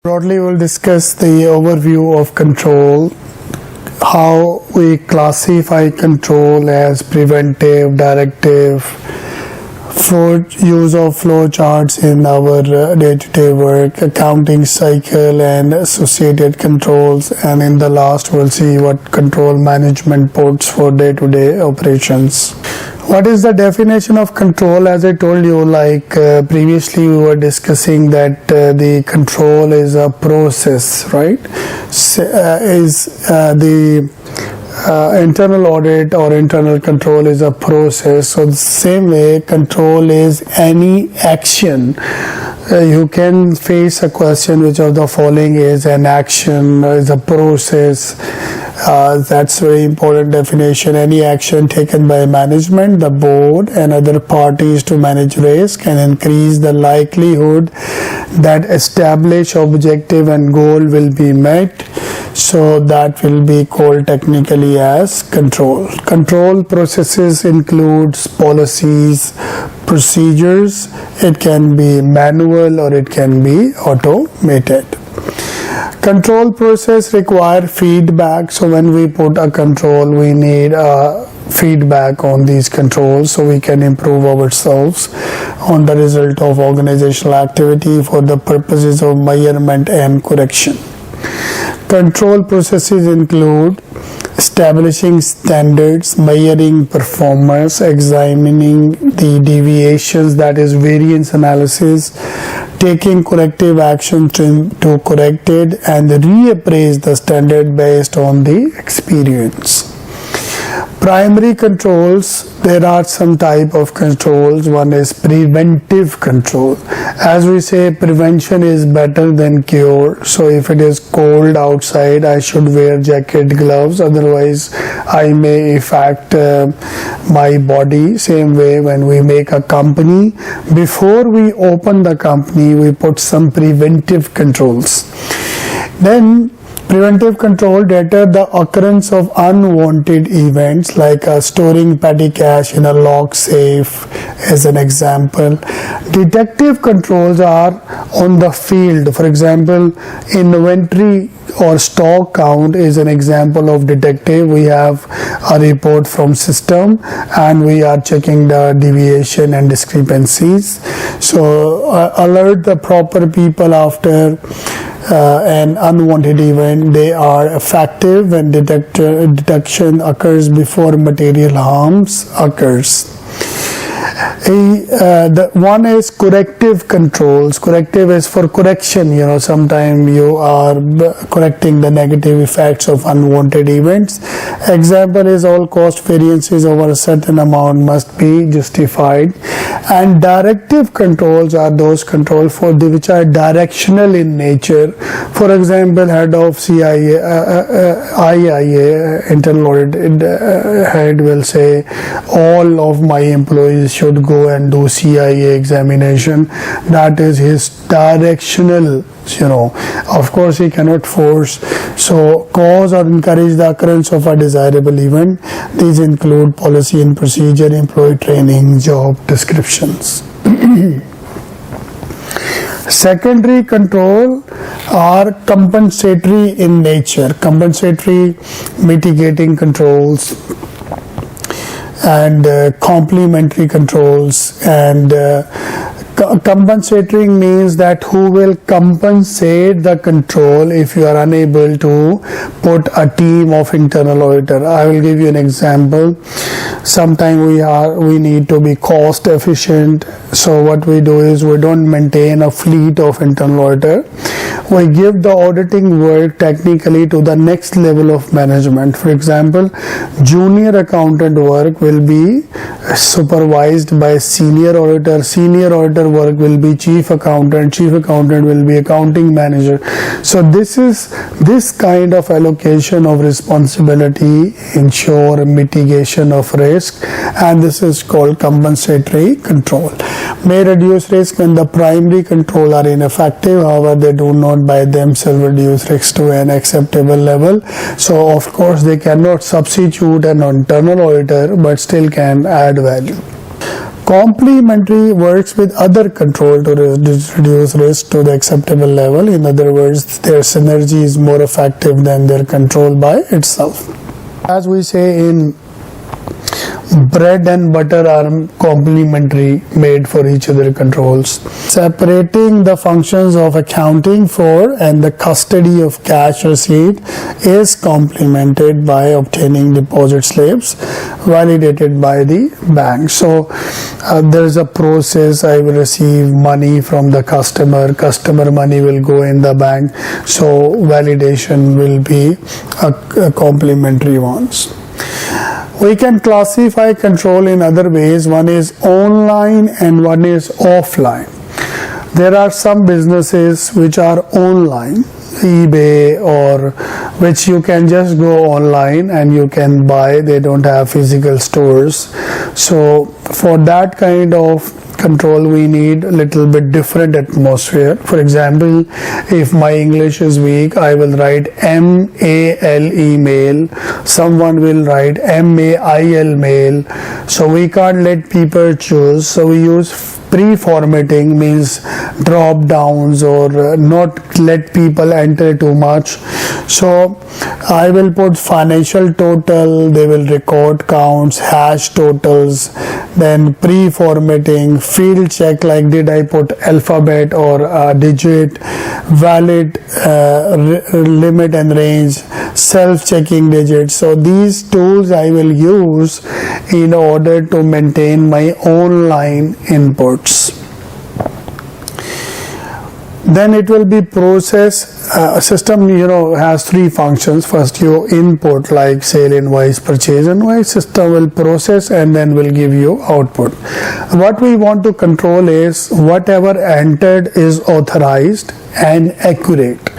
Broadly, we'll discuss the overview of control, how we classify control as preventive, directive, use of flowcharts in our day-to-day work, accounting cycle and associated controls, and in the last we'll see what control management puts for day-to-day operations. What is the definition of control? As I told you, previously we were discussing that the control is a process, right? Internal audit or internal control is a process. So the same way, control is any action. You can face a question which of the following is an action, is a process. That's very important definition. Any action taken by management, the board and other parties to manage risk and increase the likelihood that established objective and goal will be met. So that will be called technically as control. Control processes includes policies, procedures. It can be manual or it can be automated. Control process require feedback. So when we put a control, we need feedback on these controls so we can improve ourselves on the result of organizational activity for the purposes of measurement and correction. Control processes include establishing standards, measuring performance, examining the deviations, that is variance analysis, taking corrective action to correct it, and reappraise the standard based on the experience. Primary controls, there are some type of controls. One is preventive control. As we say, prevention is better than cure. So if it is cold outside, I should wear jacket, gloves, otherwise I may affect my body. Same way, when we make a company, before we open the company, we put some preventive controls. Then preventive control deter the occurrence of unwanted events like storing petty cash in a locked safe as an example. Detective controls are on the field. For example, inventory or stock count is an example of detective. We have a report from system and we are checking the deviation and discrepancies. So alert the proper people after an unwanted event. They are effective when detection occurs before material harms occurs. The one is corrective controls. Corrective is for correction. Sometimes you are correcting the negative effects of unwanted events. Example is all cost variances over a certain amount must be justified. And directive controls are those controls which are directional in nature. For example, head of CIA, internal audit head will say all of my employees should go and do CIA examination. That is his directional. Of course he cannot force. So cause or encourage the occurrence of a desirable event. These include policy and procedure, employee training, job descriptions. Secondary control are compensatory in nature. Compensatory mitigating controls and complementary controls. And compensatory means that who will compensate the control if you are unable to put a team of internal auditor. I will give you an example. Sometimes we need to be cost efficient. So what we do is we don't maintain a fleet of internal auditor. We give the auditing work technically to the next level of management. For example, junior accountant work will be supervised by senior auditor. Senior auditor work will be chief accountant. Chief accountant will be accounting manager. So this kind of allocation of responsibility ensure mitigation of risk, and this is called compensatory control. May reduce risk when the primary control are ineffective. However, they do not by themselves reduce risk to an acceptable level. So of course they cannot substitute an internal auditor, but still can add value. Complementary works with other control to reduce risk to the acceptable level. In other words, their synergy is more effective than their control by itself. As we say in bread and butter are complementary, made for each other controls. Separating the functions of accounting for and the custody of cash receipt is complemented by obtaining deposit slips validated by the bank. So there is a process. I will receive money from the customer money will go in the bank, so validation will be a complementary ones. We can classify control in other ways. One is online and one is offline. There are some businesses which are online, eBay, or which you can just go online and you can buy. They don't have physical stores. So for that kind of control we need a little bit different atmosphere. For example, if my English is weak, I will write M-A-L-E mail, someone will write M-A-I-L mail, so we can't let people choose. So we use pre-formatting, means drop downs, or not let people enter too much. So I will put financial total, they will record counts, hash totals, then pre-formatting, field check, like did I put alphabet or a digit, valid limit and range, self-checking digits. So these tools I will use in order to maintain my online inputs. Then it will be process. A system has three functions. First you input, like sale invoice, purchase invoice. System will process and then will give you output. What we want to control is whatever entered is authorized and accurate.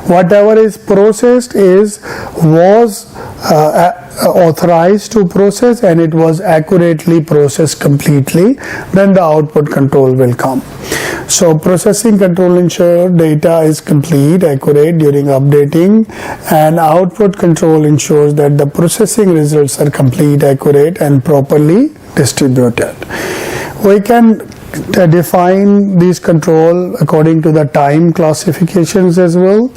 Whatever is processed was authorized to process and it was accurately processed completely, then the output control will come. So processing control ensure data is complete, accurate during updating, and output control ensures that the processing results are complete, accurate, and properly distributed. We can define these control according to the time classifications as well.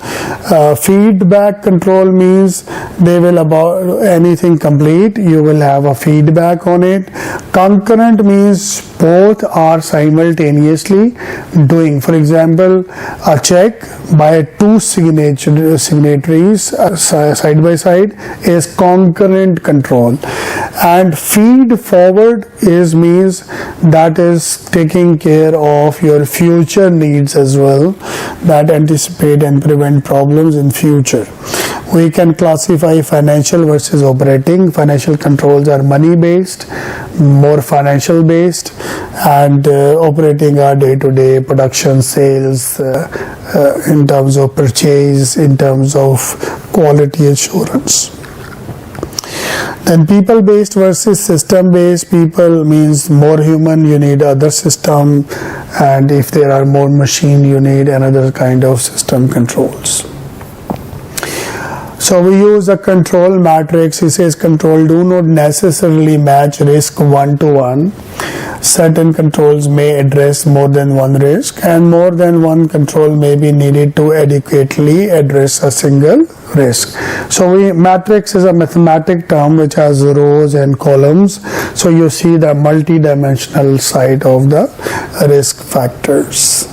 Feedback control means they will about anything complete, you will have a feedback on it. Concurrent means both are simultaneously doing. For example, a check by two signatories side by side is concurrent control, and feed forward means that is taking care of your future needs as well, that anticipate and prevent problems in future. We can classify financial versus operating. Financial controls are money based, more financial based, and operating are day-to-day production, sales, in terms of purchase, in terms of quality assurance. Then people based versus system based. People means more human, you need other system, and if there are more machine, you need another kind of system controls. So we use a control matrix. He says control do not necessarily match risk one-to-one. Certain controls may address more than one risk, and more than one control may be needed to adequately address a single risk. So matrix is a mathematic term which has rows and columns. So you see the multi-dimensional side of the risk factors.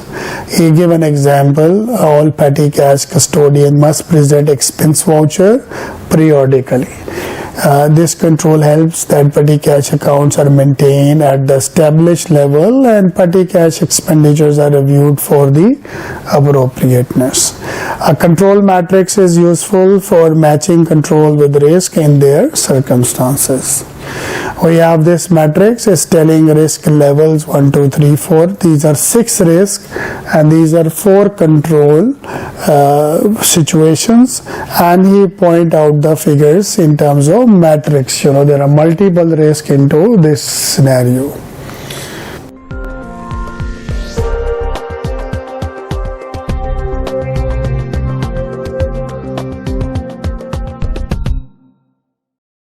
He gave an example. All petty cash custodian must present expense voucher periodically. This control helps that petty cash accounts are maintained at the established level and petty cash expenditures are reviewed for the appropriateness. A control matrix is useful for matching control with risk in their circumstances. We have this matrix is telling risk levels 1, 2, 3, 4. These are 6 risks and these are 4 control situations, and he point out the figures in terms of matrix. There are multiple risks into this scenario.